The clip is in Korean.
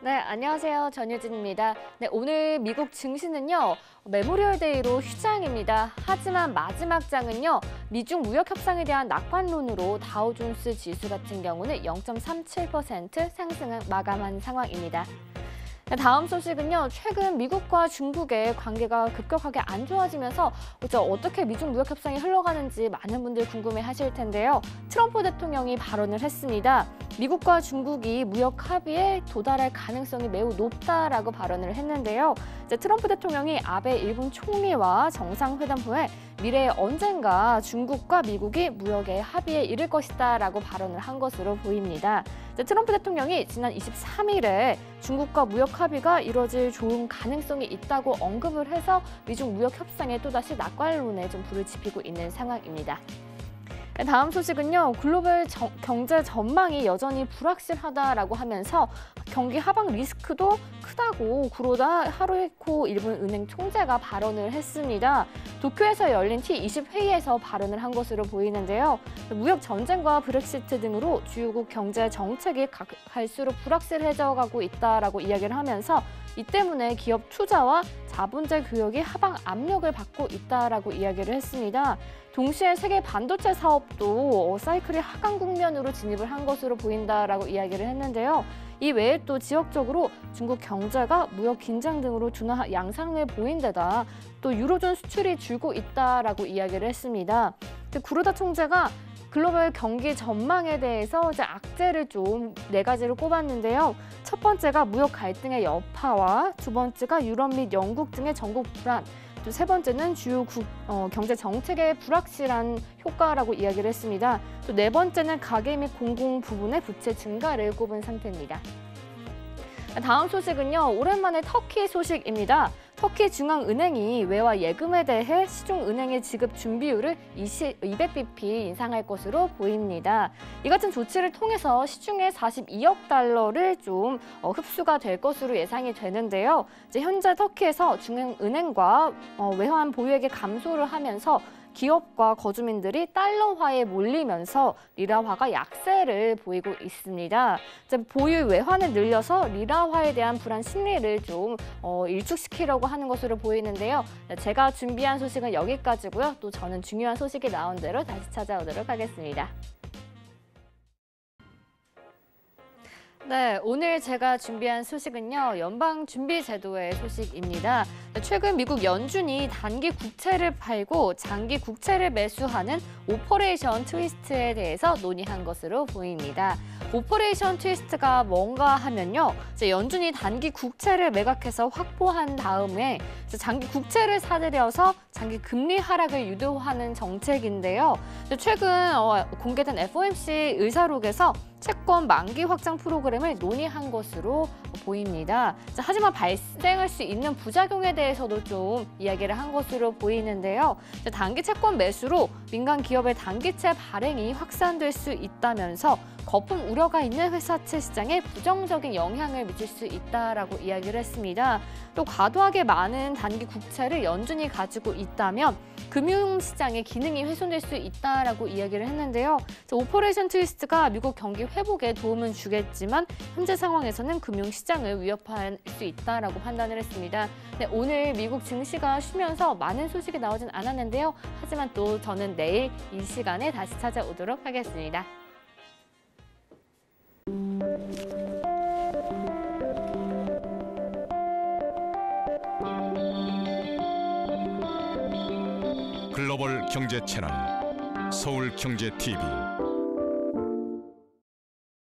네, 안녕하세요. 전유진입니다. 네, 오늘 미국 증시는요, 메모리얼 데이로 휴장입니다. 하지만 마지막 장은요, 미중 무역 협상에 대한 낙관론으로 다우존스 지수 같은 경우는 0.37% 상승을 마감한 상황입니다. 네, 다음 소식은요, 최근 미국과 중국의 관계가 급격하게 안 좋아지면서 어떻게 미중 무역 협상이 흘러가는지 많은 분들 궁금해하실 텐데요. 트럼프 대통령이 발언을 했습니다. 미국과 중국이 무역 합의에 도달할 가능성이 매우 높다라고 발언을 했는데요. 트럼프 대통령이 아베 일본 총리와 정상회담 후에 미래에 언젠가 중국과 미국이 무역의 합의에 이를 것이다라고 발언을 한 것으로 보입니다. 트럼프 대통령이 지난 23일에 중국과 무역 합의가 이뤄질 좋은 가능성이 있다고 언급을 해서 미중 무역 협상에 또다시 낙관론에 좀 불을 지피고 있는 상황입니다. 다음 소식은요, 글로벌 경제 전망이 여전히 불확실하다라고 하면서 경기 하방 리스크도 크다고 구로다 하루이코 일본 은행 총재가 발언을 했습니다. 도쿄에서 열린 T20 회의에서 발언을 한 것으로 보이는데요. 무역 전쟁과 브렉시트 등으로 주요국 경제 정책이 갈수록 불확실해져 가고 있다라고 이야기를 하면서 이 때문에 기업 투자와 자본재 교역이 하방 압력을 받고 있다라고 이야기를 했습니다. 동시에 세계 반도체 사업도 사이클이 하강 국면으로 진입을 한 것으로 보인다라고 이야기를 했는데요. 이 외에 또 지역적으로 중국 경제가 무역 긴장 등으로 둔화 양상을 보인 데다 또 유로존 수출이 줄고 있다라고 이야기를 했습니다. 구로다 총재가 글로벌 경기 전망에 대해서 악재를 좀 4가지를 꼽았는데요. 첫 번째가 무역 갈등의 여파와 두 번째가 유럽 및 영국 등의 전국 불안, 또 세 번째는 주요 경제 정책의 불확실한 효과라고 이야기를 했습니다. 또 네 번째는 가계 및 공공 부분의 부채 증가를 꼽은 상태입니다. 다음 소식은요, 오랜만에 터키 소식입니다. 터키 중앙은행이 외화 예금에 대해 시중은행의 지급 준비율을 200bp 인상할 것으로 보입니다. 이 같은 조치를 통해서 시중에 42억 달러를 좀 흡수가 될 것으로 예상이 되는데요. 현재 터키에서 중앙은행과 외환 보유액의 감소를 하면서 기업과 거주민들이 달러화에 몰리면서 리라화가 약세를 보이고 있습니다. 보유 외환을 늘려서 리라화에 대한 불안 심리를 좀 일축시키려고 하는 것으로 보이는데요. 제가 준비한 소식은 여기까지고요. 또 저는 중요한 소식이 나온 대로 다시 찾아오도록 하겠습니다. 네, 오늘 제가 준비한 소식은요, 연방준비제도의 소식입니다. 최근 미국 연준이 단기 국채를 팔고 장기 국채를 매수하는 오퍼레이션 트위스트에 대해서 논의한 것으로 보입니다. 오퍼레이션 트위스트가 뭔가 하면요, 연준이 단기 국채를 매각해서 확보한 다음에 장기 국채를 사들여서 장기 금리 하락을 유도하는 정책인데요. 최근 공개된 FOMC 의사록에서 채권 만기 확장 프로그램을 논의한 것으로 보입니다. 하지만 발생할 수 있는 부작용에 대해서도 좀 이야기를 한 것으로 보이는데요. 단기 채권 매수로 민간 기업의 단기채 발행이 확산될 수 있다면서 거품 우려가 있는 회사채 시장에 부정적인 영향을 미칠 수 있다라고 이야기를 했습니다. 또 과도하게 많은 단기 국채를 연준이 가지고 있다면 금융시장의 기능이 훼손될 수 있다라고 이야기를 했는데요. 오퍼레이션 트위스트가 미국 경기 회복에 도움은 주겠지만 현재 상황에서는 금융시장을 위협할 수 있다라고 판단을 했습니다. 네, 오늘 미국 증시가 쉬면서 많은 소식이 나오진 않았는데요. 하지만 또 저는 내일 이 시간에 다시 찾아오도록 하겠습니다. 글로벌 경제 채널 서울경제TV